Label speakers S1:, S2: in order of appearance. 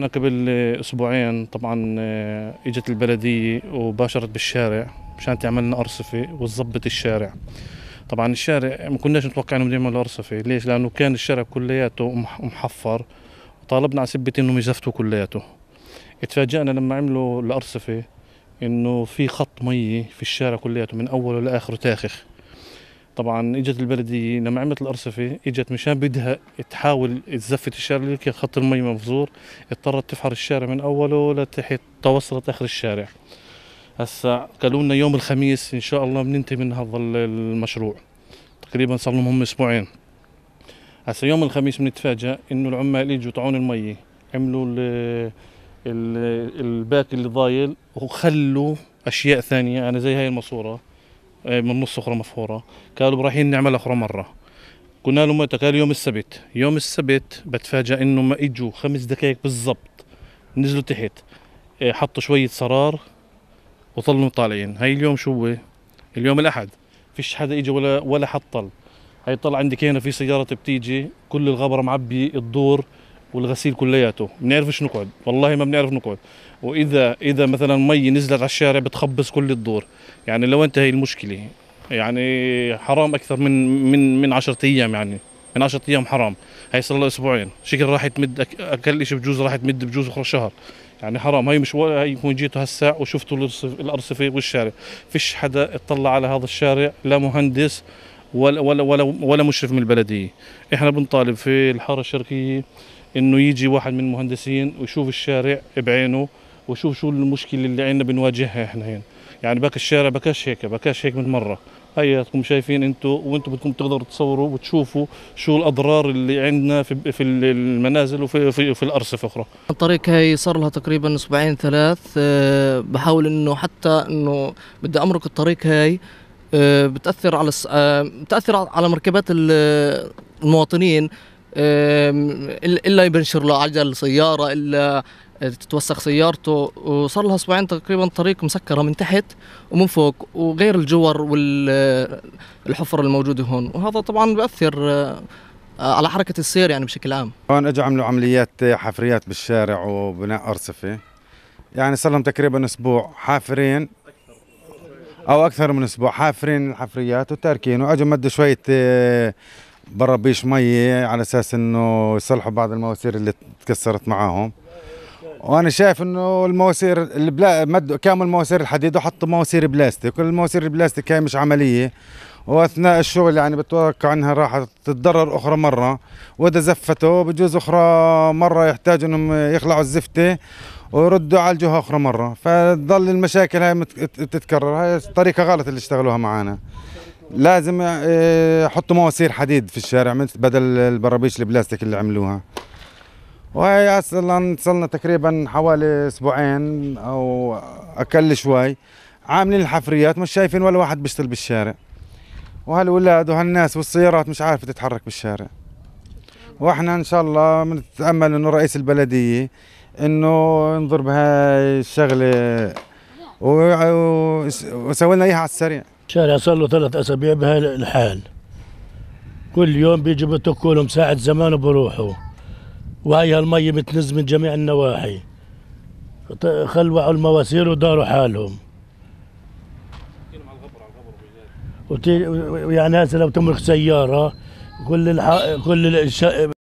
S1: احنا قبل اسبوعين طبعا اجت البلديه وباشرت بالشارع مشان تعمل لنا ارصفه وتظبط الشارع. طبعا الشارع ما كناش نتوقع انهم يعملوا ارصفه، ليش؟ لانه كان الشارع كلياته محفر، وطالبنا على سبة انهم يزفتوا كلياته. اتفاجئنا لما عملوا الارصفه انه في خط مي في الشارع كلياته من اوله لاخره تاخخ. طبعا اجت البلديه لما عملت الارصفه، اجت مشان بدها تحاول تزفت الشارع اللي كان خط المي مفزور، اضطرت تفحر الشارع من اوله لتحت توصلت اخر الشارع. هسا قالوا لنا يوم الخميس ان شاء الله بننتهي من هذا المشروع، تقريبا صار لهم هم اسبوعين. هسا يوم الخميس بنتفاجئ انه العمال اجوا طعون المي، عملوا الباك اللي ضايل وخلوا اشياء ثانيه يعني زي هاي الماسوره من نص اخرى مفهوره، قالوا رايحين نعمل اخرى مره. قلنا له متى؟ قال يوم السبت بتفاجئ انه ما اجوا 5 دقائق بالضبط نزلوا تحت، حطوا شويه صرار وظلوا طالعين. هاي اليوم شو هو؟ اليوم الاحد، فيش حدا اجى ولا حطل. هاي طلع عندك هنا في سيارة بتيجي كل الغبرة معبي الدور والغسيل كلياته، بنعرفش نقعد، والله ما بنعرف نقعد. واذا مثلا مي نزلت على الشارع بتخبص كل الدور. يعني لو انت هي المشكلة، يعني حرام اكثر من 10 ايام، يعني من 10 ايام حرام. هي صار لها اسبوعين، شكل راح تمد اقل شيء بجوز راح تمد بجوز اخر شهر. يعني حرام، هي مش هي يكون جيتوا هالساعة وشفتوا الارصفة والشارع، فيش حدا اطلع على هذا الشارع، لا مهندس ولا مشرف من البلديه. احنا بنطالب في الحاره الشرقيه انه يجي واحد من المهندسين ويشوف الشارع بعينه ويشوف شو المشكله اللي عندنا بنواجهها احنا هنا. يعني باك الشارع بكاش هيك من مره. هياتكم شايفين انتم، وانتم بدكم تقدروا تصوروا وتشوفوا شو الاضرار اللي عندنا في المنازل وفي الارصفه اخرى.
S2: الطريق هي صار لها تقريبا اسبوعين 3، بحاول انه حتى انه بدي امرق الطريق هاي، بتأثر على مركبات المواطنين، إلا يبنشر له عجل سيارة، إلا تتوسخ سيارته. وصار لها أسبوعين تقريبا الطريق مسكرة من تحت ومن فوق، وغير الجور والحفر الموجودة هون، وهذا طبعا بيأثر على حركة السير يعني بشكل عام.
S3: هون اجوا عملوا عمليات حفريات بالشارع وبناء أرصفة، يعني صار لهم تقريبا أسبوع حافرين او اكثر من اسبوع حافرين الحفريات وتاركين، واجوا مدوا شويه برابيش مي على اساس انه يصلحوا بعض المواسير اللي تكسرت معاهم. وانا شايف انه المواسير اللي مدوا كامل مواسير الحديد وحطوا مواسير بلاستيك، والمواسير البلاستيك هي مش عمليه، واثناء الشغل يعني بتوقع انها راح تتضرر اخرى مره، واذا زفتوا بجوز اخرى مره يحتاج انهم يخلعوا الزفته ويردوا يعالجوها اخرى مره، فتظل المشاكل هاي تتكرر. هاي طريقه غلط اللي اشتغلوها معانا. لازم يحطوا مواسير حديد في الشارع بدل البرابيش البلاستيك اللي عملوها. وهي اصلا صلنا تقريبا حوالي اسبوعين او اقل شوي عاملين الحفريات، مش شايفين ولا واحد بيشتغل بالشارع، وهالولاد وهالناس والسيارات مش عارفه تتحرك بالشارع. واحنا ان شاء الله بنتامل انه رئيس البلديه انه ينظر بهاي الشغله ويسوي لنا اياها على السريع.
S4: الشارع صار له 3 أسابيع بهاي الحال، كل يوم بيجوا بتركوا لهم ساعة زمان وبروحوا، وهي المي بتنز من جميع النواحي، خلوعوا المواسير وداروا حالهم. يعني هسه لو تمرق سيارة كل